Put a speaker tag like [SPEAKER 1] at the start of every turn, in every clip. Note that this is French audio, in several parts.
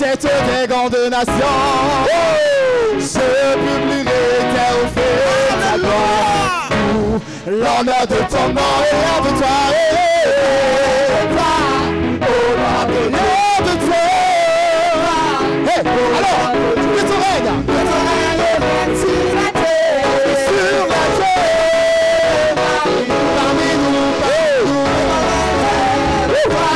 [SPEAKER 1] tête des grandes nations. Je publierai tes faits, ta gloire. L'honneur de ton nom élève-toi. Élève-toi. Hey, alors, que ton règne. Sur la terre. Parmi nous. Élève-toi.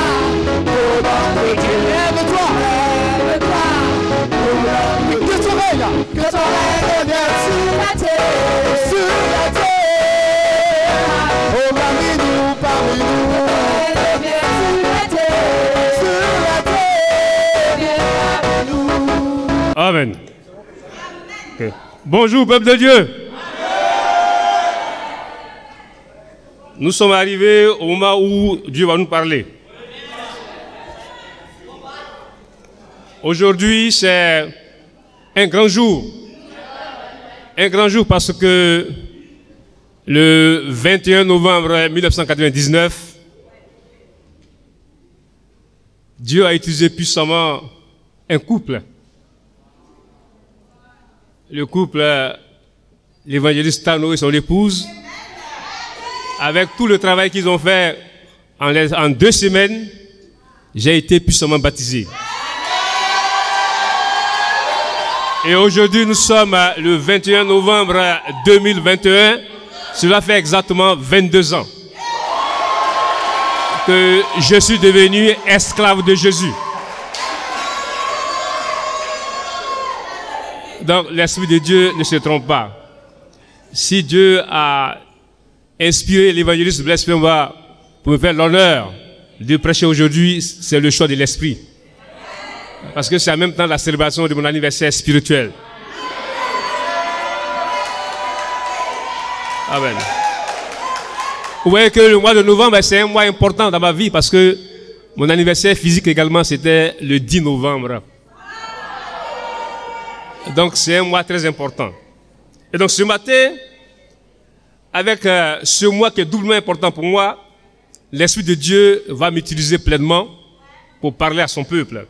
[SPEAKER 1] Que ton règne vienne sur la terre. Sur la terre. Oh, parmi nous. Sur la terre.
[SPEAKER 2] Amen. Okay. Bonjour, peuple de Dieu. Nous sommes arrivés au moment où Dieu va nous parler. Aujourd'hui, c'est un grand jour. Un grand jour parce que le 21 novembre 1999, Dieu a utilisé puissamment un couple. Le couple, l'évangéliste Tano et son épouse, avec tout le travail qu'ils ont fait en 2 semaines, j'ai été puissamment baptisé. Et aujourd'hui, nous sommes le 21 novembre 2021. Cela fait exactement 22 ans que je suis devenu esclave de Jésus. Donc, l'Esprit de Dieu ne se trompe pas. Si Dieu a inspiré l'évangéliste Blaise Flemba pour me faire l'honneur de prêcher aujourd'hui, c'est le choix de l'Esprit. Parce que c'est en même temps la célébration de mon anniversaire spirituel. Amen. Vous voyez que le mois de novembre, c'est un mois important dans ma vie parce que mon anniversaire physique également, c'était le 10 novembre. Donc, c'est un mois très important. Et donc, ce matin, avec ce mois qui est doublement important pour moi, l'Esprit de Dieu va m'utiliser pleinement pour parler à son peuple.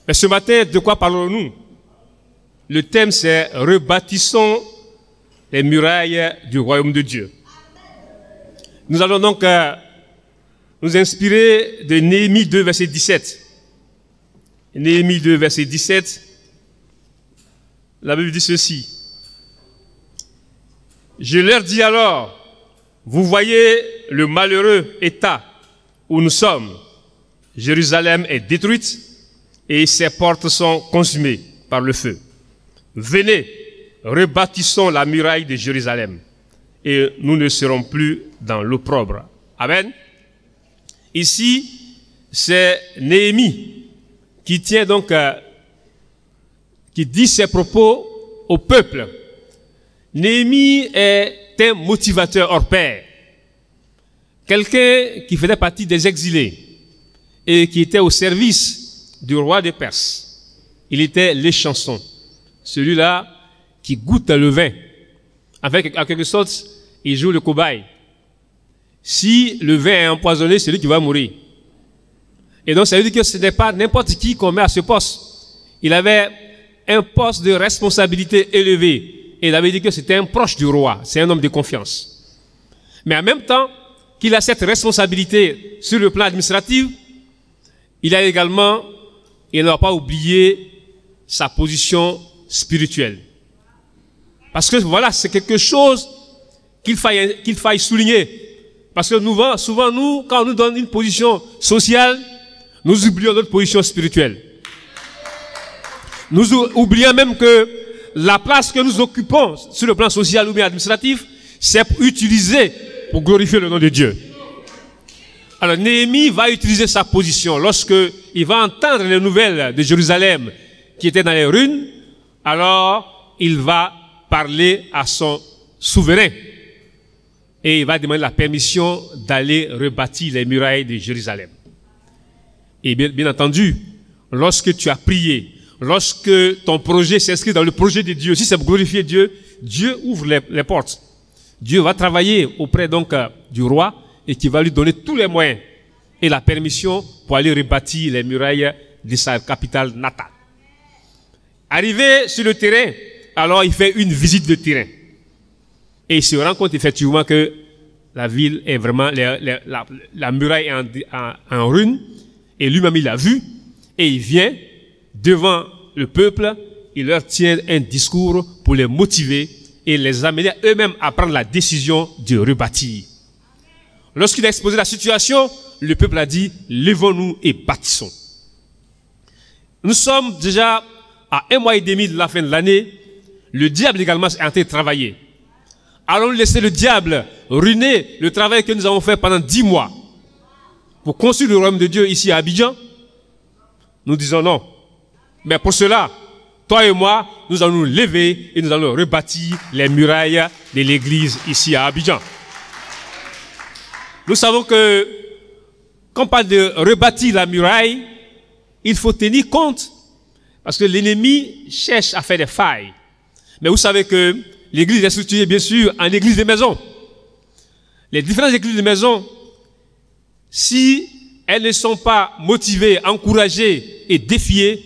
[SPEAKER 2] Mais ce matin, de quoi parlons-nous? Le thème, c'est « Rebâtissons les murailles du royaume de Dieu ». Nous allons donc nous inspirer de Néhémie 2, verset 17. Néhémie 2, verset 17. La Bible dit ceci. Je leur dis alors, vous voyez le malheureux état où nous sommes. Jérusalem est détruite et ses portes sont consumées par le feu. Venez, rebâtissons la muraille de Jérusalem et nous ne serons plus dans l'opprobre. Amen. Ici, c'est Néhémie qui tient donc qui dit ses propos au peuple. Néhémie est un motivateur hors pair. Quelqu'un qui faisait partie des exilés et qui était au service du roi des Perses. Il était l'échanson, celui-là qui goûte le vin. Avec, en quelque sorte, il joue le cobaye. Si le vin est empoisonné, c'est lui qui va mourir. Et donc, ça veut dire que ce n'est pas n'importe qui qu'on met à ce poste. Il avait un poste de responsabilité élevé. Et il avait dit que c'était un proche du roi. C'est un homme de confiance. Mais en même temps qu'il a cette responsabilité sur le plan administratif, il a également, il n'a pas oublié sa position spirituelle. Parce que voilà, c'est quelque chose qu'il faille souligner. Parce que souvent, nous, quand on nous donne une position sociale, nous oublions notre position spirituelle. Nous oublions même que la place que nous occupons sur le plan social ou bien administratif, c'est utilisé pour glorifier le nom de Dieu. Alors Néhémie va utiliser sa position lorsque il va entendre les nouvelles de Jérusalem qui étaient dans les ruines. Alors il va parler à son souverain et il va demander la permission d'aller rebâtir les murailles de Jérusalem. Et bien entendu, lorsque tu as prié, lorsque ton projet s'inscrit dans le projet de Dieu, si c'est pour glorifier Dieu, Dieu ouvre les portes. Dieu va travailler auprès donc du roi et qui va lui donner tous les moyens et la permission pour aller rebâtir les murailles de sa capitale natale. Arrivé sur le terrain, alors il fait une visite de terrain. Et il se rend compte effectivement que la ville est vraiment, la muraille est en ruine. Et lui-même il l'a vu. Et il vient devant le peuple. Il leur tient un discours pour les motiver et les amener eux-mêmes à prendre la décision de rebâtir. Lorsqu'il a exposé la situation, le peuple a dit, levons-nous et bâtissons. Nous sommes déjà à 1 mois et demi de la fin de l'année. Le diable également est en train de travailler. Allons laisser le diable ruiner le travail que nous avons fait pendant 10 mois pour construire le royaume de Dieu ici à Abidjan? Nous disons non. Mais pour cela, toi et moi, nous allons nous lever et nous allons rebâtir les murailles de l'église ici à Abidjan. Nous savons que quand on parle de rebâtir la muraille, il faut tenir compte parce que l'ennemi cherche à faire des failles. Mais vous savez que l'église est structurée bien sûr en église de maison. Les différentes églises de maison, si elles ne sont pas motivées, encouragées et défiées,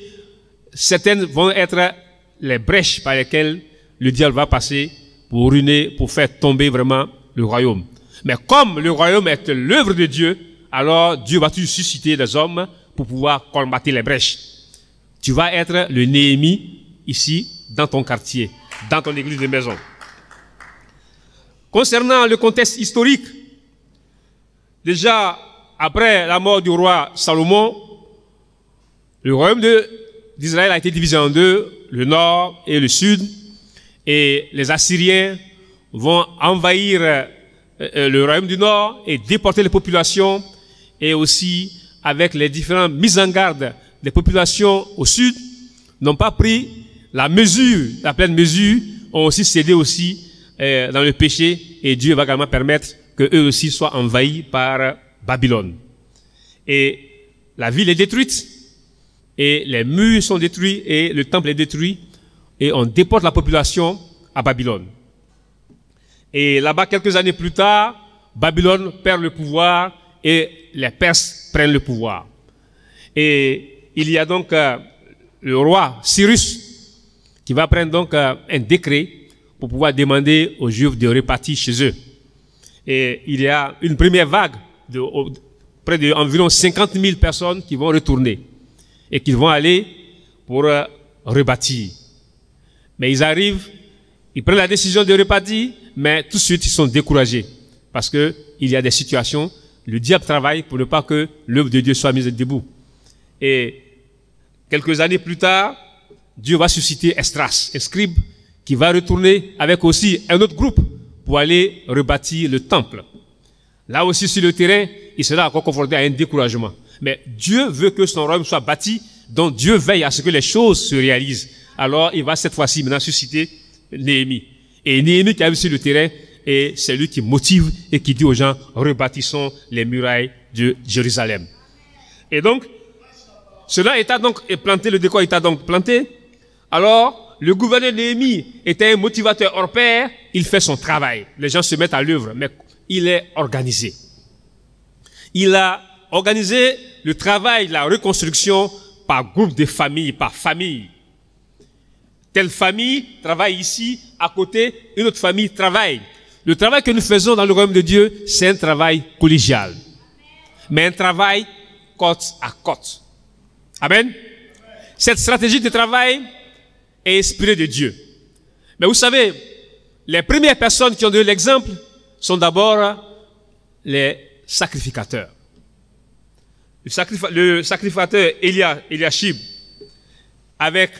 [SPEAKER 2] certaines vont être les brèches par lesquelles le diable va passer pour ruiner, pour faire tomber vraiment le royaume. Mais comme le royaume est l'œuvre de Dieu, alors Dieu va toujours susciter des hommes pour pouvoir colmater les brèches. Tu vas être le Néhémie ici, dans ton quartier, dans ton église de maison. Concernant le contexte historique, déjà après la mort du roi Salomon, le royaume d'Israël a été divisé en deux, le nord et le sud, et les Assyriens vont envahir le royaume du nord et déporter les populations, et aussi avec les différentes mises en garde des populations au sud, n'ont pas pris la mesure, la pleine mesure, ont aussi cédé aussi dans le péché, et Dieu va également permettre que eux aussi soient envahis par Babylone. Et la ville est détruite, et les murs sont détruits, et le temple est détruit, et on déporte la population à Babylone. Et là-bas, quelques années plus tard, Babylone perd le pouvoir, et les Perses prennent le pouvoir. Et il y a donc le roi Cyrus qui va prendre donc un décret pour pouvoir demander aux Juifs de repartir chez eux. Et il y a une première vague de près d'environ 50 000 personnes qui vont retourner et qui vont aller pour rebâtir. Mais ils arrivent, ils prennent la décision de repartir, mais tout de suite ils sont découragés parce que il y a des situations, le diable travaille pour ne pas que l'œuvre de Dieu soit mise debout. Et quelques années plus tard, Dieu va susciter Esdras, un scribe, qui va retourner avec aussi un autre groupe pour aller rebâtir le temple. Là aussi sur le terrain, il sera encore confronté à un découragement. Mais Dieu veut que son royaume soit bâti, donc Dieu veille à ce que les choses se réalisent. Alors il va cette fois-ci maintenant susciter Néhémie. Et Néhémie qui arrive sur le terrain, et c'est lui qui motive et qui dit aux gens, rebâtissons les murailles de Jérusalem. Et donc, cela étant donc planté, le décor étant donc planté, alors le gouverneur Néhémie était un motivateur hors pair, il fait son travail. Les gens se mettent à l'œuvre, mais il est organisé. Il a organisé le travail, la reconstruction par groupe de famille, par famille. Telle famille travaille ici, à côté, une autre famille travaille. Le travail que nous faisons dans le royaume de Dieu, c'est un travail collégial. Mais un travail côte à côte. Amen. Cette stratégie de travail est inspirée de Dieu. Mais vous savez, les premières personnes qui ont donné l'exemple sont d'abord les sacrificateurs. Le sacrificateur Eliashib, avec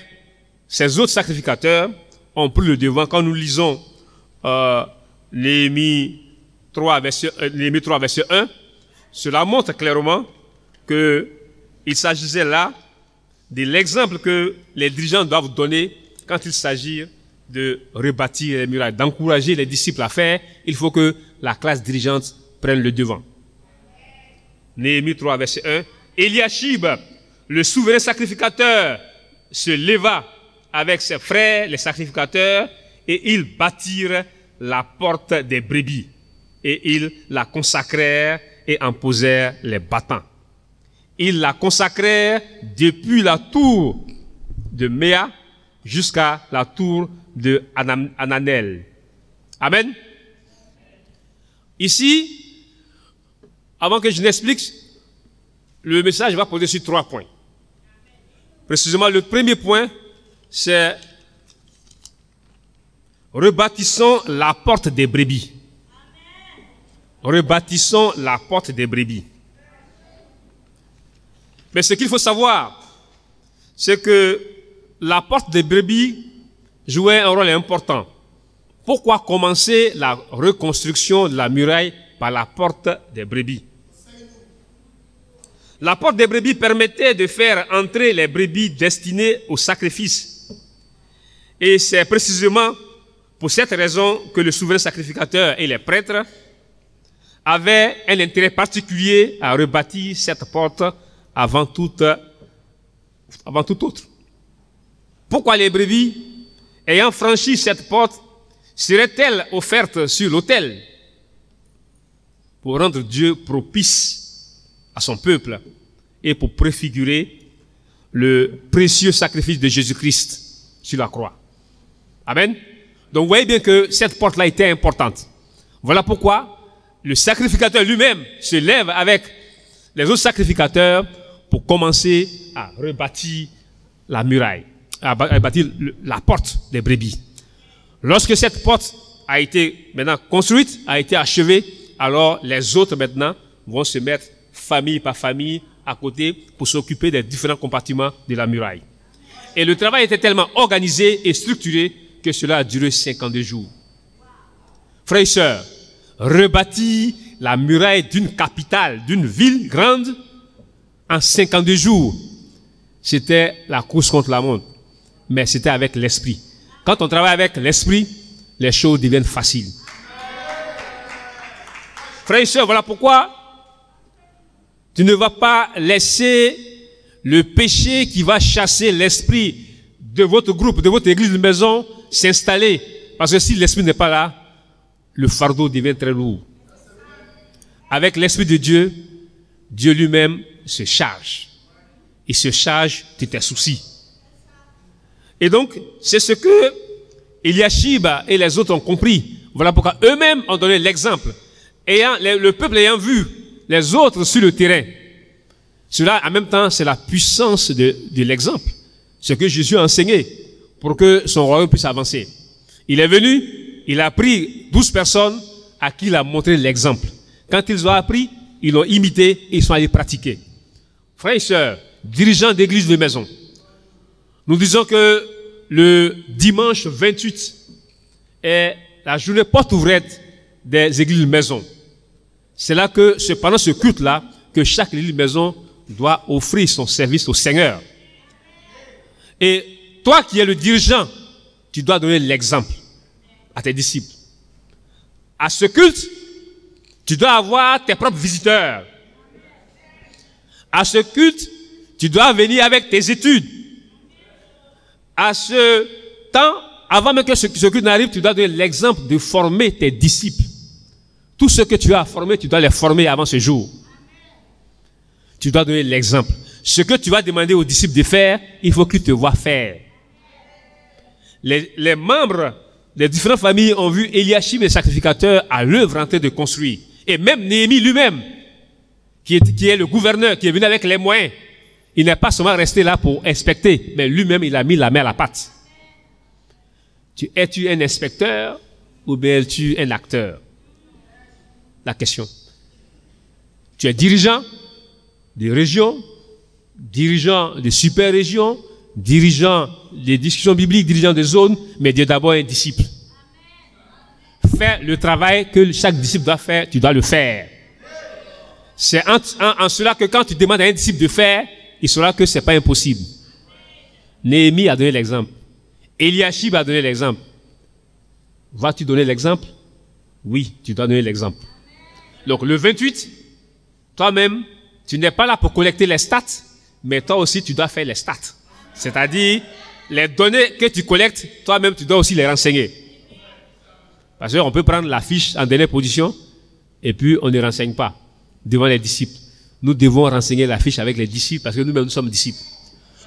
[SPEAKER 2] ses autres sacrificateurs, ont pris le devant. Quand nous lisons Néhémie 3, verset 1, cela montre clairement qu'il s'agissait là de l'exemple que les dirigeants doivent donner quand il s'agit de rebâtir les murailles, d'encourager les disciples à faire. Il faut que la classe dirigeante prenne le devant. Néhémie 3, verset 1. Eliashib, le souverain sacrificateur, se leva avec ses frères, les sacrificateurs, et ils bâtirent la porte des brebis. Et ils la consacrèrent et en posèrent les battants. Ils la consacrèrent depuis la tour de Méa jusqu'à la tour de Ananel. Amen. Ici, avant que je n'explique, le message va poser sur 3 points. Précisément, le premier point, c'est rebâtissons la porte des brebis. Rebâtissons la porte des brebis. Mais ce qu'il faut savoir, c'est que la porte des brebis jouait un rôle important. Pourquoi commencer la reconstruction de la muraille par la porte des brebis? La porte des brebis permettait de faire entrer les brebis destinées au sacrifice. Et c'est précisément pour cette raison que le souverain sacrificateur et les prêtres avaient un intérêt particulier à rebâtir cette porte avant tout autre. Pourquoi les brebis, ayant franchi cette porte, seraient-elles offertes sur l'autel pour rendre Dieu propice à son peuple et pour préfigurer le précieux sacrifice de Jésus-Christ sur la croix? Amen. Donc vous voyez bien que cette porte-là était importante. Voilà pourquoi le sacrificateur lui-même se lève avec les autres sacrificateurs pour commencer à rebâtir la muraille, à bâtir la porte des brebis. Lorsque cette porte a été maintenant construite, a été achevée, alors les autres maintenant vont se mettre famille par famille à côté pour s'occuper des différents compartiments de la muraille. Et le travail était tellement organisé et structuré que cela a duré 52 jours. Frères et sœurs, rebâtir la muraille d'une capitale, d'une ville grande, en 52 jours, c'était la course contre la montre. Mais c'était avec l'esprit. Quand on travaille avec l'esprit, les choses deviennent faciles. Frères et sœurs, voilà pourquoi tu ne vas pas laisser le péché qui va chasser l'esprit de votre groupe, de votre église de maison, s'installer. Parce que si l'esprit n'est pas là, le fardeau devient très lourd. Avec l'esprit de Dieu, Dieu lui-même se charge. Il se charge de tes soucis. Et donc, c'est ce que Eliashib et les autres ont compris. Voilà pourquoi eux-mêmes ont donné l'exemple. Le peuple ayant vu les autres sur le terrain, cela, en même temps, c'est la puissance de l'exemple. Ce que Jésus a enseigné pour que son royaume puisse avancer. Il est venu, il a pris 12 personnes à qui il a montré l'exemple. Quand ils ont appris, ils l'ont imité et ils sont allés pratiquer. Frères et sœurs, dirigeants d'église de maison, nous disons que le dimanche 28 est la journée porte ouverte des églises de maison. C'est là que, pendant ce culte-là, que chaque église de maison doit offrir son service au Seigneur. Et toi qui es le dirigeant, tu dois donner l'exemple à tes disciples. À ce culte, tu dois avoir tes propres visiteurs. À ce culte, tu dois venir avec tes études. À ce temps, avant même que ce culte n'arrive, tu dois donner l'exemple de former tes disciples. Tout ce que tu as formé, tu dois les former avant ce jour. Tu dois donner l'exemple. Ce que tu vas demander aux disciples de faire, il faut qu'ils te voient faire. Les membres des différentes familles ont vu Eliashib, le sacrificateur, à l'œuvre en train de construire. Et même Néhémie lui-même, qui est le gouverneur, qui est venu avec les moyens, il n'est pas seulement resté là pour inspecter, mais lui-même, il a mis la main à la pâte. Es-tu un inspecteur ou bien es-tu un acteur? La question. Tu es dirigeant de région, dirigeant de super-région, dirigeant des discussions bibliques, dirigeant de zones, mais tu es d'abord un disciple. Fais le travail que chaque disciple doit faire, tu dois le faire. C'est en cela que quand tu demandes à un disciple de faire, il saura que ce n'est pas impossible. Néhémie a donné l'exemple. Eliashib a donné l'exemple. Vas-tu donner l'exemple? Oui, tu dois donner l'exemple. Donc le 28, toi-même, tu n'es pas là pour collecter les stats, mais toi aussi tu dois faire les stats. C'est-à-dire, les données que tu collectes, toi-même tu dois aussi les renseigner. Parce qu'on peut prendre la fiche en dernière position, et puis on ne renseigne pas devant les disciples. nous devons renseigner la fiche avec les disciples parce que nous-mêmes nous sommes disciples.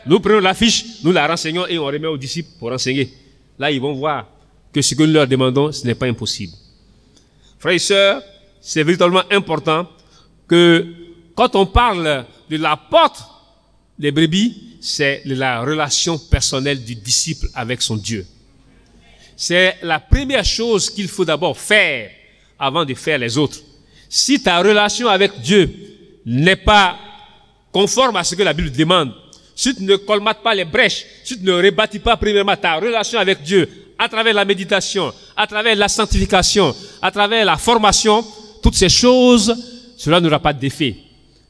[SPEAKER 2] Nous prenons la fiche, nous la renseignons et on remet aux disciples pour renseigner. Là, ils vont voir que ce que nous leur demandons, ce n'est pas impossible. Frères et sœurs, c'est véritablement important que quand on parle de la porte des brebis, c'est la relation personnelle du disciple avec son Dieu. C'est la première chose qu'il faut d'abord faire avant de faire les autres. Si ta relation avec Dieu n'est pas conforme à ce que la Bible demande, si tu ne colmates pas les brèches, si tu ne rebâtis pas premièrement ta relation avec Dieu à travers la méditation, à travers la sanctification, à travers la formation, toutes ces choses, cela n'aura pas d'effet.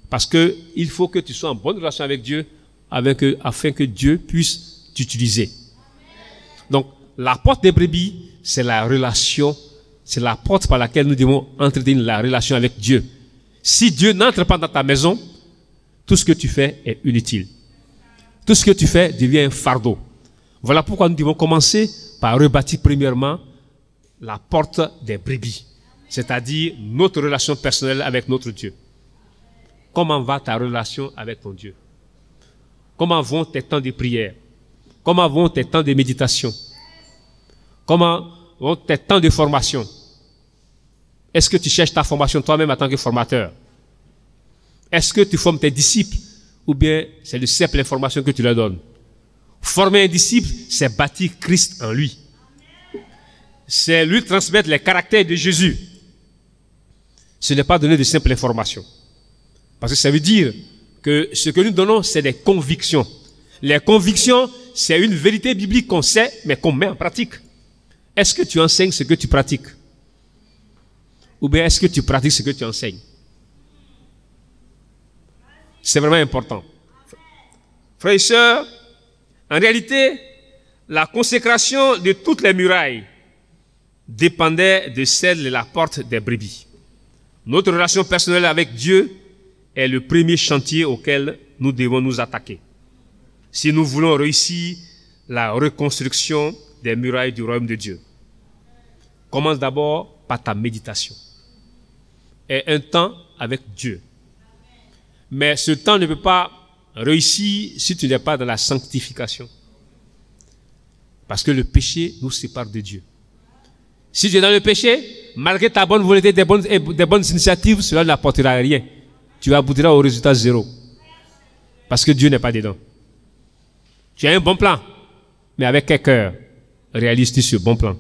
[SPEAKER 2] Parce que il faut que tu sois en bonne relation avec Dieu afin que Dieu puisse t'utiliser. Donc, la porte des brebis, c'est la relation, c'est la porte par laquelle nous devons entretenir la relation avec Dieu. Si Dieu n'entre pas dans ta maison, tout ce que tu fais est inutile. Tout ce que tu fais devient un fardeau. Voilà pourquoi nous devons commencer par rebâtir premièrement la porte des brebis, c'est-à-dire notre relation personnelle avec notre Dieu. Comment va ta relation avec ton Dieu? Comment vont tes temps de prière? Comment vont tes temps de méditation? Comment vont tes temps de formation? Est-ce que tu cherches ta formation toi-même en tant que formateur? Est-ce que tu formes tes disciples ou bien c'est de simple information que tu leur donnes? Former un disciple, c'est bâtir Christ en lui. C'est lui transmettre les caractères de Jésus. Ce n'est pas donner de simples informations. Parce que ça veut dire que ce que nous donnons, c'est des convictions. Les convictions, c'est une vérité biblique qu'on sait, mais qu'on met en pratique. Est-ce que tu enseignes ce que tu pratiques? Ou bien est-ce que tu pratiques ce que tu enseignes? C'est vraiment important. Frères et sœurs, en réalité, la consécration de toutes les murailles dépendait de celle de la porte des brebis. Notre relation personnelle avec Dieu est le premier chantier auquel nous devons nous attaquer. Si nous voulons réussir la reconstruction des murailles du royaume de Dieu, commence d'abord par ta méditation et un temps avec Dieu. Mais ce temps ne peut pas réussir si tu n'es pas dans la sanctification. Parce que le péché nous sépare de Dieu. Si tu es dans le péché, malgré ta bonne volonté, des bonnes initiatives, cela n'apportera rien. Tu aboutiras au résultat zéro. Parce que Dieu n'est pas dedans. Tu as un bon plan, mais avec quel cœur réalises-tu ce bon plan?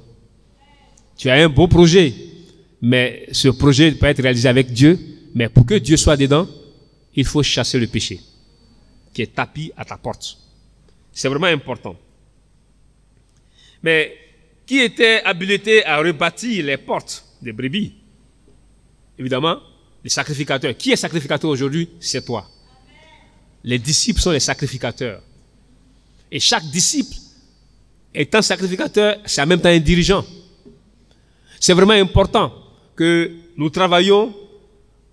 [SPEAKER 2] Tu as un beau projet, mais ce projet peut être réalisé avec Dieu, mais pour que Dieu soit dedans, il faut chasser le péché qui est tapis à ta porte. C'est vraiment important. Mais qui était habilité à rebâtir les portes des brebis? Évidemment, les sacrificateurs. Qui est sacrificateur aujourd'hui? C'est toi. Les disciples sont les sacrificateurs. Et chaque disciple, étant sacrificateur, c'est en même temps un dirigeant. C'est vraiment important que nous travaillions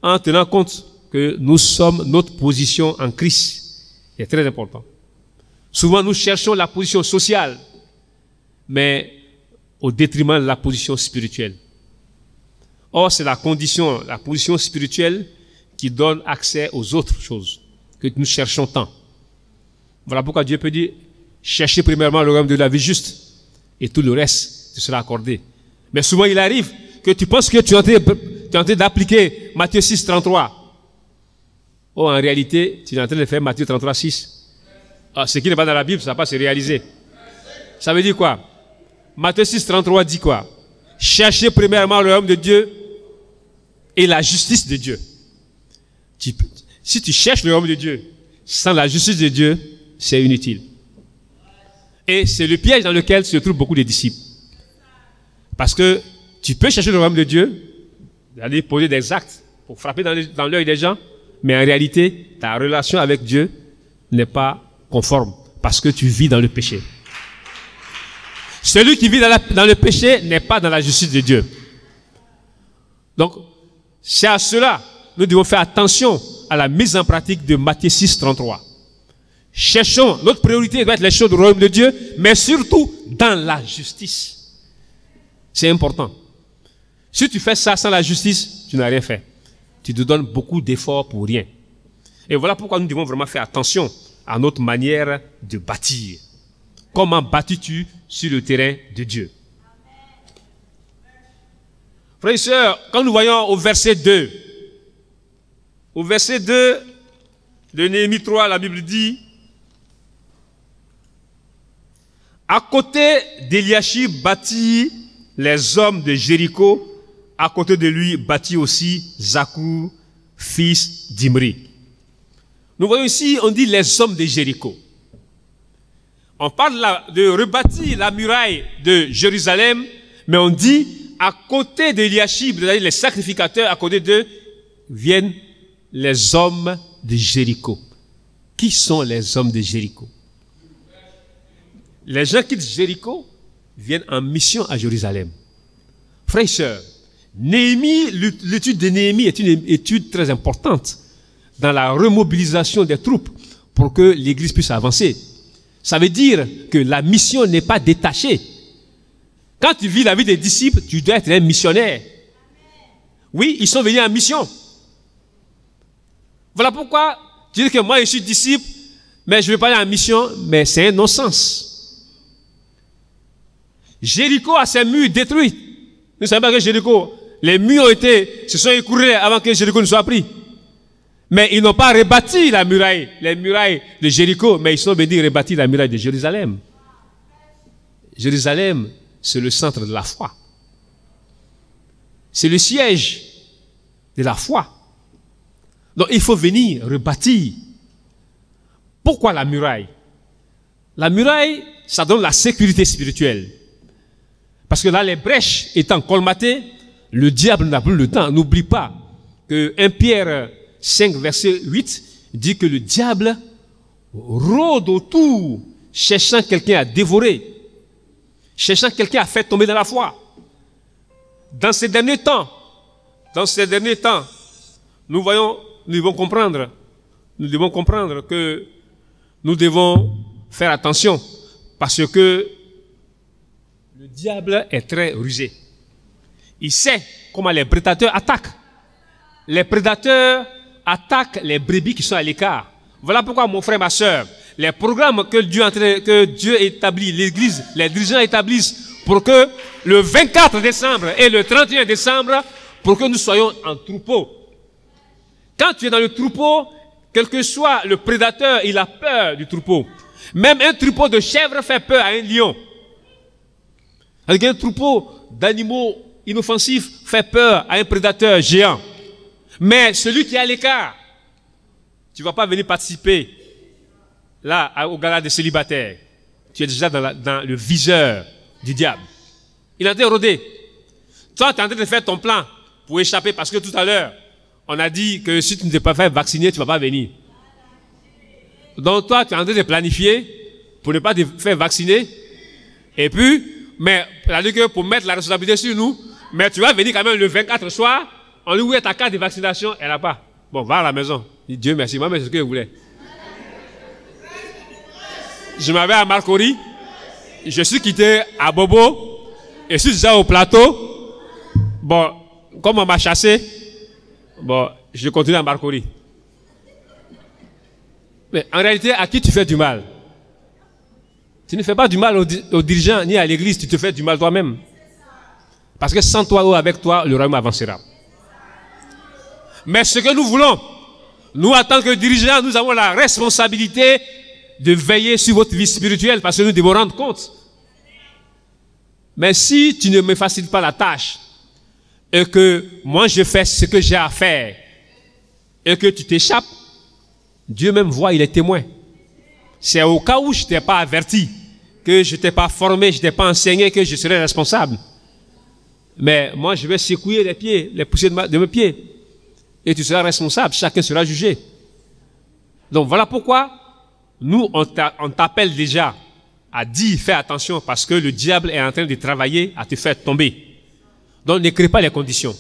[SPEAKER 2] en tenant compte que nous sommes notre position en Christ. C'est très important. Souvent, nous cherchons la position sociale, mais au détriment de la position spirituelle. Or, c'est la position spirituelle qui donne accès aux autres choses que nous cherchons tant. Voilà pourquoi Dieu peut dire, cherchez premièrement le royaume de la vie juste et tout le reste te sera accordé. Mais souvent, il arrive que tu penses que tu es en train d'appliquer Matthieu 6, 33. Oh, en réalité, tu es en train de faire Matthieu 33, 6. Ah, ce qui n'est pas dans la Bible, ça ne va pas se réaliser. Ça veut dire quoi? Matthieu 6, 33 dit quoi? Cherchez premièrement le royaume de Dieu et la justice de Dieu. Si tu cherches le royaume de Dieu sans la justice de Dieu, c'est inutile. Et c'est le piège dans lequel se trouvent beaucoup de disciples. Parce que tu peux chercher le royaume de Dieu, aller poser des actes pour frapper dans l'œil des gens, mais en réalité, ta relation avec Dieu n'est pas conforme parce que tu vis dans le péché. Celui qui vit dans le péché n'est pas dans la justice de Dieu. Donc, c'est à cela que nous devons faire attention à la mise en pratique de Matthieu 6, 33. Cherchons, notre priorité doit être les choses du royaume de Dieu, mais surtout dans la justice. C'est important. Si tu fais ça sans la justice, tu n'as rien fait. Tu te donnes beaucoup d'efforts pour rien. Et voilà pourquoi nous devons vraiment faire attention à notre manière de bâtir. Comment bâtis-tu sur le terrain de Dieu? Frères et sœurs, quand nous voyons au verset 2 de Néhémie 3, la Bible dit: à côté d'Éliachib bâtit les hommes de Jéricho, à côté de lui bâtit aussi Zakour, fils d'Imri. Nous voyons ici, on dit les hommes de Jéricho. On parle là de rebâtir la muraille de Jérusalem, mais on dit à côté d'Éliachib, c'est-à-dire les sacrificateurs, à côté d'eux viennent les hommes de Jéricho. Qui sont les hommes de Jéricho? Les gens qui quittent Jéricho viennent en mission à Jérusalem. Frères et sœurs, Néhémie, l'étude de Néhémie est une étude très importante dans la remobilisation des troupes pour que l'Église puisse avancer. Ça veut dire que la mission n'est pas détachée. Quand tu vis la vie des disciples, tu dois être un missionnaire. Oui, ils sont venus en mission. Voilà pourquoi tu dis que moi je suis disciple, mais je ne vais pas aller en mission, mais c'est un non-sens. Jéricho a ses murs détruits. Nous savons pas que Jéricho, les murs se sont écoulés avant que Jéricho ne soit pris. Mais ils n'ont pas rebâti la muraille, les murailles de Jéricho, mais ils sont venus rebâtir la muraille de Jérusalem. Jérusalem, c'est le centre de la foi. C'est le siège de la foi. Donc il faut venir rebâtir. Pourquoi la muraille? La muraille, ça donne la sécurité spirituelle. Parce que là, les brèches étant colmatées, le diable n'a plus le temps. N'oublie pas que 1 Pierre 5, verset 8 dit que le diable rôde autour, cherchant quelqu'un à dévorer, cherchant quelqu'un à faire tomber dans la foi. Dans ces derniers temps, nous devons comprendre que nous devons faire attention parce que le diable est très rusé. Il sait comment les prédateurs attaquent. Les prédateurs attaquent les brebis qui sont à l'écart. Voilà pourquoi, mon frère, ma soeur, les programmes que Dieu établit, l'Église, les dirigeants établissent pour que le 24 décembre et le 31 décembre, pour que nous soyons en troupeau. Quand tu es dans le troupeau, quel que soit le prédateur, il a peur du troupeau. Même un troupeau de chèvres fait peur à un lion. Avec un troupeau d'animaux inoffensifs fait peur à un prédateur géant. Mais celui qui est à l'écart, tu ne vas pas venir participer là au gala des célibataires. Tu es déjà dans le viseur du diable. Il a été rodé. Toi, tu es en train de faire ton plan pour échapper parce que tout à l'heure, on a dit que si tu ne t'es pas fait vacciner, tu ne vas pas venir. Donc toi, tu es en train de planifier pour ne pas te faire vacciner. Et puis, mais que pour mettre la responsabilité sur nous, mais tu vas venir quand même le 24 soir, on lui où est ta carte de vaccination, elle n'a pas. Bon, va à la maison. Dis Dieu merci, moi, mais c'est ce que je voulais. Je m'avais à Marcory, je suis quitté à Bobo, et je suis déjà au plateau. Bon, comme on m'a chassé, bon, je continue à Marcory. Mais en réalité, à qui tu fais du mal? Tu ne fais pas du mal aux dirigeants ni à l'église, tu te fais du mal toi-même. Parce que sans toi ou avec toi, le royaume avancera. Mais ce que nous voulons, nous en tant que dirigeants, nous avons la responsabilité de veiller sur votre vie spirituelle parce que nous devons rendre compte. Mais si tu ne me facilites pas la tâche et que moi je fais ce que j'ai à faire et que tu t'échappes, Dieu même voit, il est témoin. C'est au cas où je ne t'ai pas averti, que je ne t'ai pas formé, je ne t'ai pas enseigné, que je serai responsable. Mais moi, je vais secouer les pieds, les pousser de mes pieds. Et tu seras responsable, chacun sera jugé. Donc voilà pourquoi nous, on t'appelle déjà à dire, fais attention, parce que le diable est en train de travailler à te faire tomber. Donc ne crée pas les conditions.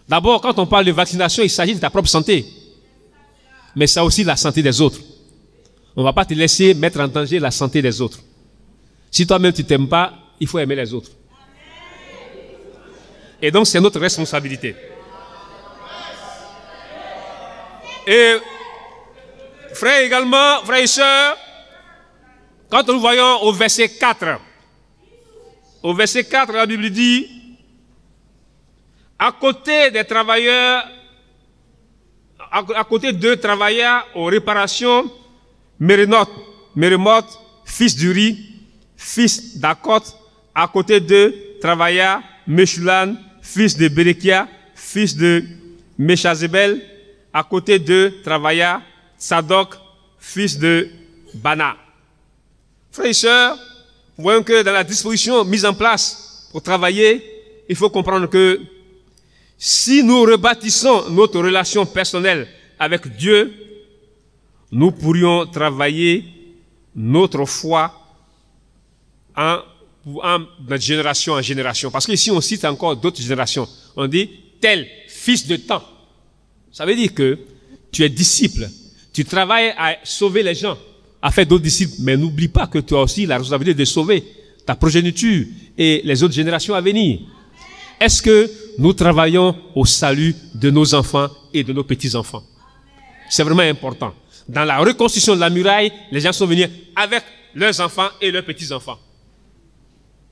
[SPEAKER 2] D'abord, quand on parle de vaccination, il s'agit de ta propre santé. Mais ça aussi la santé des autres. On ne va pas te laisser mettre en danger la santé des autres. Si toi-même tu ne t'aimes pas, il faut aimer les autres. Et donc c'est notre responsabilité. Et Frères également, frères et sœurs, quand nous voyons au verset 4, la Bible dit, à côté des travailleurs, à côté d'eux travailleurs aux réparations, Mérémoth, fils d'Uri, fils d'Akot, à côté d'eux travailla Meshulam, fils de Berekia, fils de Meshazebel, à côté d'eux travailla Sadok, fils de Bana. Frères et sœurs, voyons que dans la disposition mise en place pour travailler, il faut comprendre que si nous rebâtissons notre relation personnelle avec Dieu, nous pourrions travailler notre foi de génération en génération. Parce qu'ici, on cite encore d'autres générations. On dit, tel fils de temps. Ça veut dire que tu es disciple. Tu travailles à sauver les gens, à faire d'autres disciples. Mais n'oublie pas que tu as aussi la responsabilité de sauver ta progéniture et les autres générations à venir. Est-ce que nous travaillons au salut de nos enfants et de nos petits-enfants? C'est vraiment important. Dans la reconstruction de la muraille, les gens sont venus avec leurs enfants et leurs petits-enfants.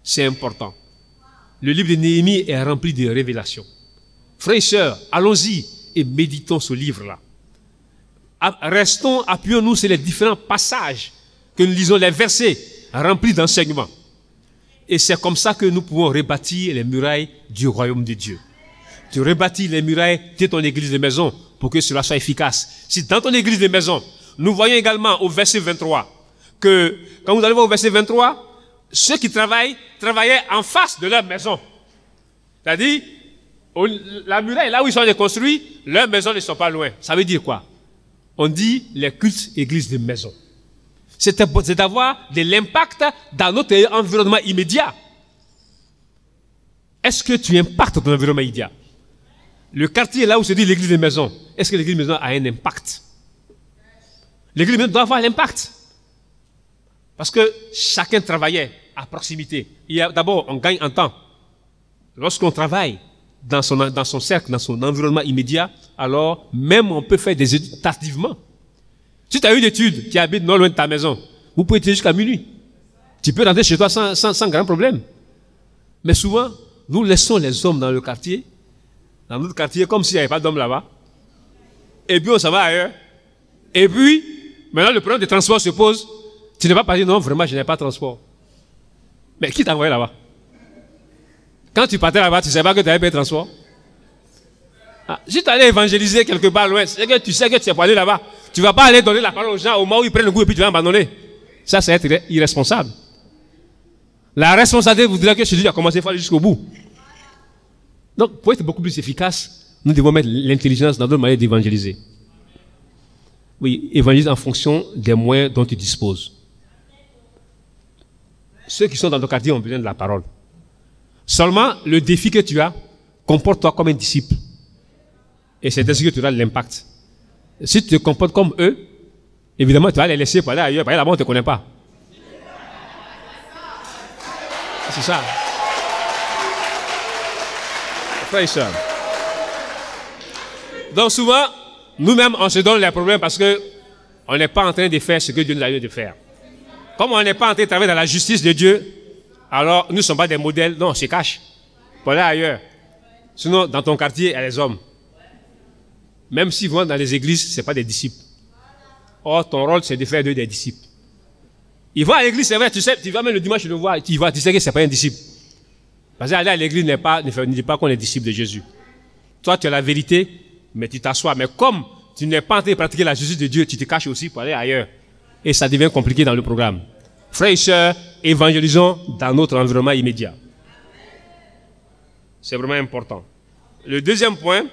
[SPEAKER 2] C'est important. Le livre de Néhémie est rempli de révélations. Frères et sœurs, allons-y et méditons ce livre-là. Restons, appuyons-nous sur les différents passages que nous lisons, les versets remplis d'enseignements. Et c'est comme ça que nous pouvons rebâtir les murailles du royaume de Dieu. Tu rebâtis les murailles de ton église de maison pour que cela soit efficace. Si dans ton église de maison, nous voyons également au verset 23 que, quand vous allez voir au verset 23, ceux qui travaillaient en face de leur maison. C'est-à-dire, la muraille, là où ils sont construits, leurs maisons ne sont pas loin. Ça veut dire quoi? On dit les cultes églises de maison. C'est d'avoir de l'impact dans notre environnement immédiat. Est-ce que tu impactes ton environnement immédiat? Le quartier là où se dit l'église de maison, est-ce que l'église de maison a un impact? L'église de maison doit avoir l'impact. Parce que chacun travaillait à proximité. D'abord, on gagne en temps. Lorsqu'on travaille dans son cercle, dans son environnement immédiat, alors même on peut faire des études tardivement. Si tu as une étude qui habite non loin de ta maison, vous pouvez étudier jusqu'à minuit. Tu peux rentrer chez toi sans grand problème. Mais souvent, nous laissons les hommes dans le quartier, dans notre quartier, comme s'il n'y avait pas d'hommes là-bas. Et puis on s'en va ailleurs. Et puis, maintenant le problème de transport se pose. Tu n'es pas parti, non, vraiment, je n'ai pas de transport. Mais qui t'a envoyé là-bas? Quand tu partais là-bas, tu ne savais pas que tu avais pas de transport? Si tu allais évangéliser quelque part loin, c'est que tu sais que tu es pas allé là-bas. Tu ne vas pas aller donner la parole aux gens au moment où ils prennent le goût et puis tu vas abandonner. Ça, c'est être irresponsable. La responsabilité voudrait que Jésus a commencé à faire jusqu'au bout. Donc, pour être beaucoup plus efficace, nous devons mettre l'intelligence dans notre manière d'évangéliser. Oui, évangélise en fonction des moyens dont tu disposes. Ceux qui sont dans ton quartier ont besoin de la parole. Seulement, le défi que tu as, comporte-toi comme un disciple. Et c'est ainsi que tu auras de l'impact. Si tu te comportes comme eux, évidemment, tu vas les laisser pour aller ailleurs. Par là-bas, on ne te connaît pas. C'est ça. Frères et sœurs. Donc souvent, nous-mêmes, on se donne les problèmes parce qu'on n'est pas en train de faire ce que Dieu nous a dit de faire. Comme on n'est pas en train de travailler dans la justice de Dieu, alors nous ne sommes pas des modèles. Non, on se cache. Pour aller ailleurs. Sinon, dans ton quartier, il y a les hommes. Même s'ils vont dans les églises, ce n'est pas des disciples. Or, ton rôle, c'est de faire d'eux des disciples. Ils vont à l'église, c'est vrai, tu sais, tu vas même le dimanche, tu le vois, tu sais que ce n'est pas un disciple. Parce qu'aller à l'église ne dit pas qu'on est disciple de Jésus. Toi, tu as la vérité, mais tu t'assois. Mais comme tu n'es pas en train de pratiquer la justice de Dieu, tu te caches aussi pour aller ailleurs. Et ça devient compliqué dans le programme. Frères et sœurs, évangélisons dans notre environnement immédiat. C'est vraiment important. Le deuxième point,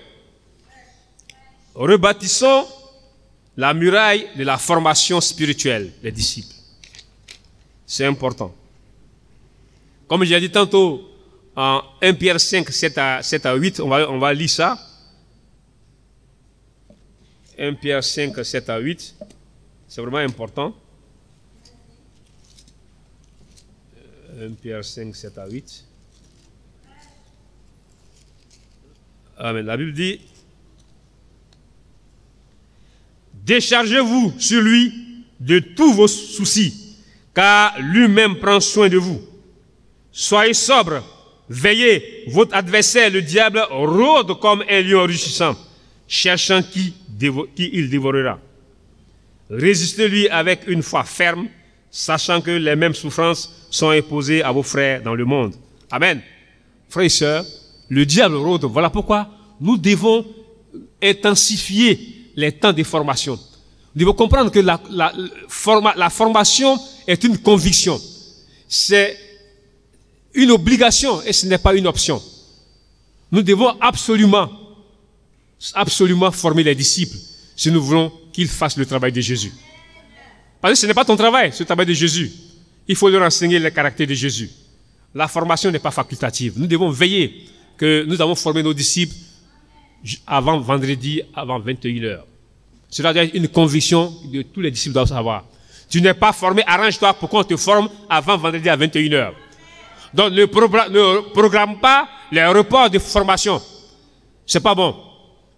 [SPEAKER 2] rebâtissons la muraille de la formation spirituelle des disciples. C'est important. Comme j'ai dit tantôt, en 1 Pierre 5, 7 à 8, on va lire ça. 1 Pierre 5, 7 à 8. C'est vraiment important. 1 Pierre 5, 7 à 8. Amen. La Bible dit, Déchargez-vous sur lui de tous vos soucis, car lui-même prend soin de vous. Soyez sobres, veillez, votre adversaire, le diable, rôde comme un lion rugissant, cherchant qui il dévorera. Résistez-lui avec une foi ferme, sachant que les mêmes souffrances sont imposées à vos frères dans le monde. Amen. Frères et sœurs, le diable rôde. Voilà pourquoi nous devons intensifier les temps de formation. Nous devons comprendre que la formation est une conviction. C'est une obligation et ce n'est pas une option. Nous devons absolument former les disciples si nous voulons qu'ils fassent le travail de Jésus. Parce que ce n'est pas ton travail, c'est le travail de Jésus. Il faut leur enseigner le caractère de Jésus. La formation n'est pas facultative. Nous devons veiller que nous avons formé nos disciples avant vendredi, avant 21h. Cela doit être une conviction que tous les disciples doivent savoir. Tu n'es pas formé, arrange-toi pour qu'on te forme avant vendredi à 21h. Donc ne programme pas les reports de formation. C'est pas bon.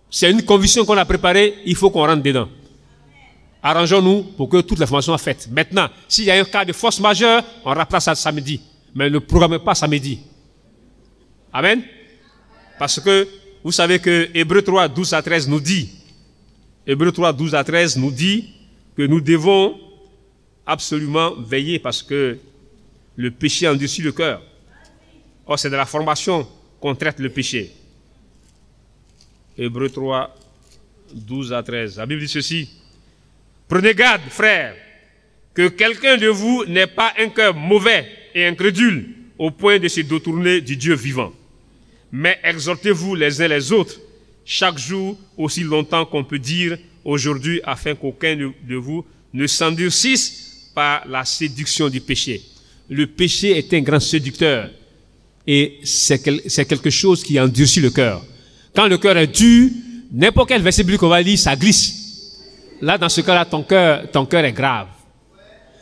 [SPEAKER 2] C'est une conviction qu'on a préparée, il faut qu'on rentre dedans. Arrangeons-nous pour que toute la formation soit faite. Maintenant, s'il y a un cas de force majeure, on rappellera ça samedi. Mais ne programmez pas samedi. Amen. Parce que vous savez que Hébreux 3, 12 à 13 nous dit, Hébreux 3, 12 à 13 nous dit que nous devons absolument veiller parce que le péché endurcit le cœur. Or, c'est de la formation qu'on traite le péché. Hébreux 3, 12 à 13. La Bible dit ceci. Prenez garde, frères, que quelqu'un de vous n'ait pas un cœur mauvais et incrédule au point de se détourner du Dieu vivant. Mais exhortez-vous les uns les autres, chaque jour aussi longtemps qu'on peut dire aujourd'hui, afin qu'aucun de vous ne s'endurcisse par la séduction du péché. Le péché est un grand séducteur et c'est quelque chose qui endurcit le cœur. Quand le cœur est dur, n'importe quel verset biblique qu'on va lire, ça glisse. Là, dans ce cas-là, ton cœur est grave.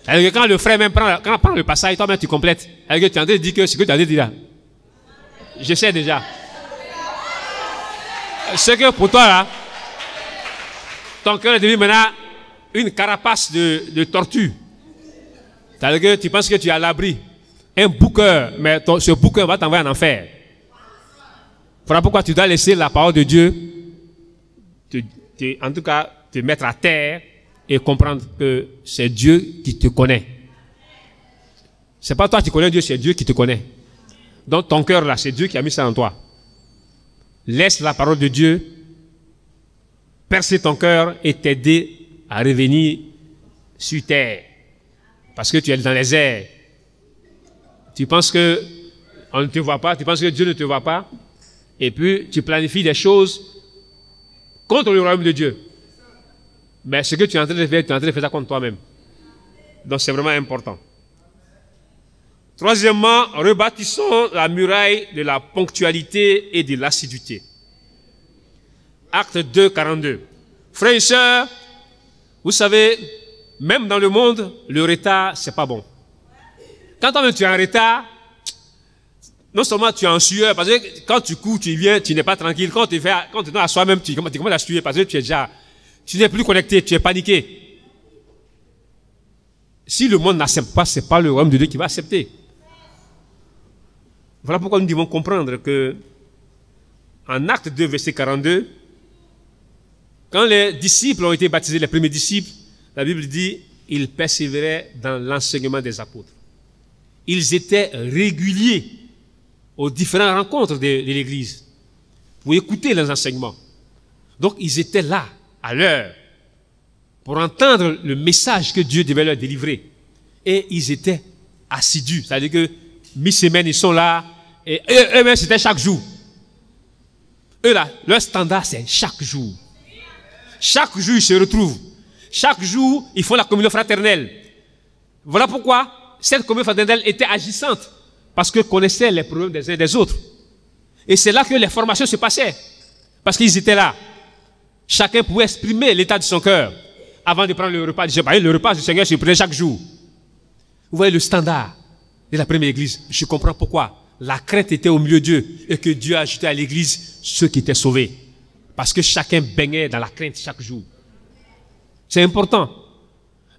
[SPEAKER 2] Alors que quand le frère même prend le passage, toi-même tu complètes. Alors que tu es en train de dire que ce que tu as dit là. Je sais déjà. Ce que pour toi là, ton cœur est devenu maintenant une carapace de tortue. C'est-à-dire que tu penses que tu es à l'abri. Un bouqueur, mais ce bouqueur va t'envoyer en enfer. Voilà pourquoi tu dois laisser la parole de Dieu, en tout cas, te mettre à terre et comprendre que c'est Dieu qui te connaît. C'est pas toi qui connais Dieu, c'est Dieu qui te connaît. Donc ton cœur là, c'est Dieu qui a mis ça en toi. Laisse la parole de Dieu percer ton cœur et t'aider à revenir sur terre. Parce que tu es dans les airs. Tu penses que on ne te voit pas, tu penses que Dieu ne te voit pas, et puis tu planifies des choses contre le royaume de Dieu. Mais ce que tu es en train de faire, tu es en train de faire ça contre toi-même. Donc c'est vraiment important. Troisièmement, rebâtissons la muraille de la ponctualité et de l'assiduité. Acte 2, 42. Frères et sœurs, vous savez, même dans le monde, le retard, c'est pas bon. Quand toi-même tu es en retard, non seulement tu es en sueur, parce que quand tu cours, tu viens, tu n'es pas tranquille. Quand tu es à soi-même, tu commences à suer parce que tu n'es plus connecté, tu es paniqué. Si le monde n'accepte pas, ce n'est pas le royaume de Dieu qui va accepter. Voilà pourquoi nous devons comprendre que, en Acte 2, verset 42, quand les disciples ont été baptisés, les premiers disciples, la Bible dit, ils persévéraient dans l'enseignement des apôtres. Ils étaient réguliers aux différentes rencontres de l'Église pour écouter les enseignements. Donc, ils étaient là, à l'heure, pour entendre le message que Dieu devait leur délivrer. Et ils étaient assidus. C'est-à-dire que, mi-semaine, ils sont là, et eux-mêmes, c'était chaque jour. Eux là, leur standard, c'est chaque jour. Chaque jour, ils se retrouvent. Chaque jour, ils font la communion fraternelle. Voilà pourquoi cette communion fraternelle était agissante. Parce qu'ils connaissaient les problèmes des uns et des autres. Et c'est là que les formations se passaient. Parce qu'ils étaient là. Chacun pouvait exprimer l'état de son cœur avant de prendre le repas. Le repas du Seigneur se prenait chaque jour. Vous voyez le standard de la première église. Je comprends pourquoi. La crainte était au milieu d'eux et que Dieu a ajouté à l'église ceux qui étaient sauvés. Parce que chacun baignait dans la crainte chaque jour. C'est important.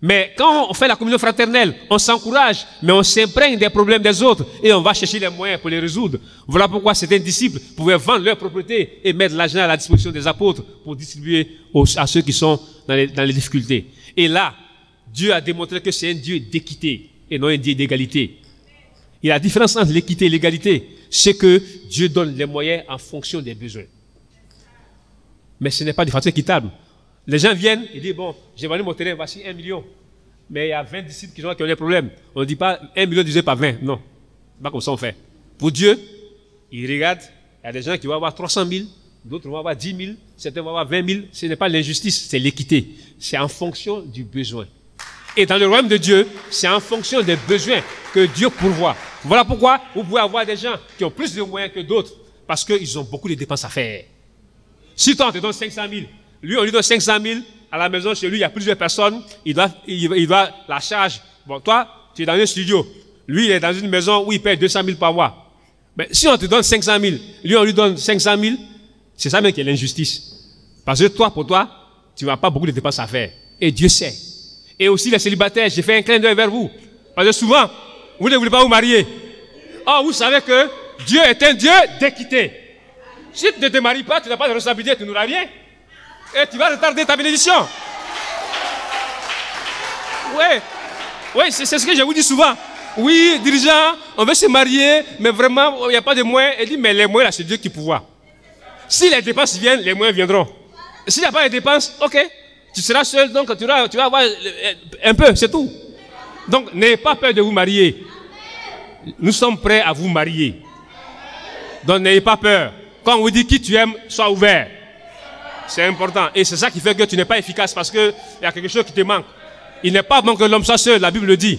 [SPEAKER 2] Mais quand on fait la communion fraternelle, on s'encourage, mais on s'imprègne des problèmes des autres et on va chercher les moyens pour les résoudre. Voilà pourquoi certains disciples pouvaient vendre leurs propriétés et mettre l'argent à la disposition des apôtres pour distribuer à ceux qui sont dans les difficultés. Et là, Dieu a démontré que c'est un Dieu d'équité et non un Dieu d'égalité. Et la différence entre l'équité et l'égalité, c'est que Dieu donne les moyens en fonction des besoins. Mais ce n'est pas de façon équitable. Les gens viennent et disent, bon, j'ai vendu mon terrain, voici 1 million. Mais il y a 20 disciples qui ont des problèmes. On ne dit pas 1 million divisé par 20. Non, c'est pas comme ça on fait. Pour Dieu, il regarde, il y a des gens qui vont avoir 300 000, d'autres vont avoir 10 000, certains vont avoir 20 000. Ce n'est pas l'injustice, c'est l'équité. C'est en fonction du besoin. Et dans le royaume de Dieu, c'est en fonction des besoins que Dieu pourvoit. Voilà pourquoi vous pouvez avoir des gens qui ont plus de moyens que d'autres, parce qu'ils ont beaucoup de dépenses à faire. Si toi on te donne 500 000, lui on lui donne 500 000, à la maison chez lui il y a plusieurs personnes, il doit la charge. Bon, toi tu es dans un studio, lui il est dans une maison où il paye 200 000 par mois. Mais si on te donne 500 000, lui on lui donne 500 000, c'est ça même qui est l'injustice. Parce que toi, pour toi, tu n'as pas beaucoup de dépenses à faire. Et Dieu sait. Et aussi les célibataires, j'ai fait un clin d'œil vers vous. Parce que souvent, vous ne voulez pas vous marier. Or, vous savez que Dieu est un Dieu d'équité. Si tu ne te maries pas, tu n'as pas de responsabilité, tu n'auras rien. Et tu vas retarder ta bénédiction. Oui, c'est ce que je vous dis souvent. Oui, dirigeant, on veut se marier, mais vraiment, il n'y a pas de moyens. Il dit, mais les moyens, là, c'est Dieu qui pourvoit. Si les dépenses viennent, les moyens viendront. S'il n'y a pas de dépenses, ok, tu seras seul, donc tu vas avoir un peu, c'est tout. Donc, n'ayez pas peur de vous marier. Nous sommes prêts à vous marier. Donc, n'ayez pas peur. Quand on vous dit qui tu aimes, sois ouvert. C'est important. Et c'est ça qui fait que tu n'es pas efficace parce qu'il y a quelque chose qui te manque. Il n'est pas bon que l'homme soit seul, la Bible le dit.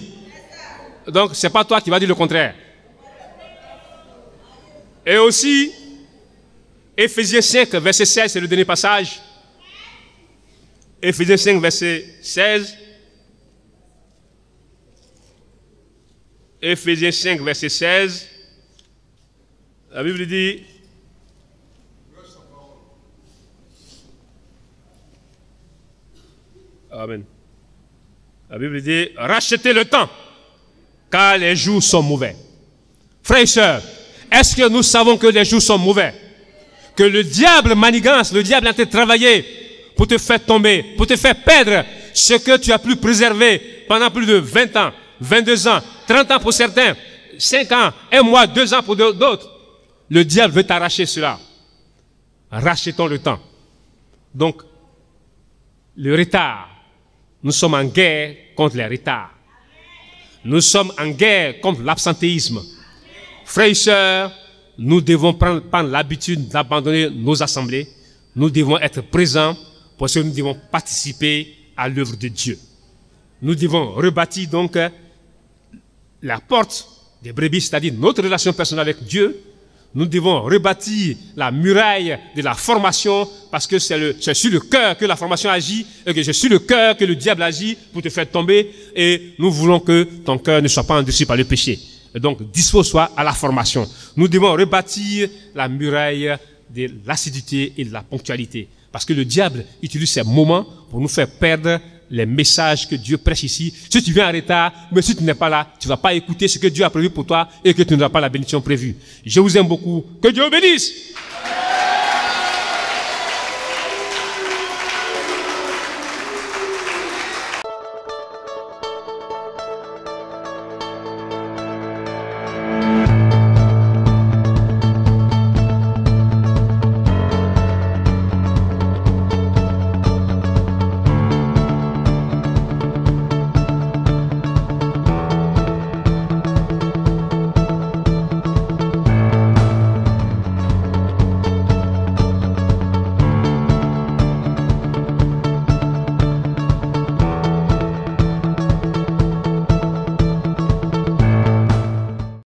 [SPEAKER 2] Donc, ce n'est pas toi qui vas dire le contraire. Et aussi, Éphésiens 5, verset 16, c'est le dernier passage. Éphésiens 5, verset 16. Éphésiens 5, verset 16. La Bible dit... Amen. La Bible dit, rachetez le temps, car les jours sont mauvais. Frères et sœurs, est-ce que nous savons que les jours sont mauvais? Que le diable manigance, le diable est en train de travailler pour te faire tomber, pour te faire perdre ce que tu as pu préserver pendant plus de 20 ans, 22 ans, 30 ans pour certains, 5 ans, 1 mois, 2 ans pour d'autres. Le diable veut t'arracher cela. Rachetons le temps. Donc, le retard. Nous sommes en guerre contre les retards. Nous sommes en guerre contre l'absentéisme. Frères et sœurs, nous devons prendre l'habitude d'abandonner nos assemblées. Nous devons être présents parce que nous devons participer à l'œuvre de Dieu. Nous devons rebâtir donc la porte des brebis, c'est-à-dire notre relation personnelle avec Dieu. Nous devons rebâtir la muraille de la formation parce que c'est sur le cœur que la formation agit et que c'est sur le cœur que le diable agit pour te faire tomber et nous voulons que ton cœur ne soit pas endurci par le péché. Et donc, dispose-toi à la formation. Nous devons rebâtir la muraille de l'assiduité et de la ponctualité parce que le diable utilise ces moments pour nous faire perdre les messages que Dieu prêche ici. Si tu viens en retard, mais si tu n'es pas là, tu ne vas pas écouter ce que Dieu a prévu pour toi et que tu n'auras pas la bénédiction prévue. Je vous aime beaucoup. Que Dieu vous bénisse.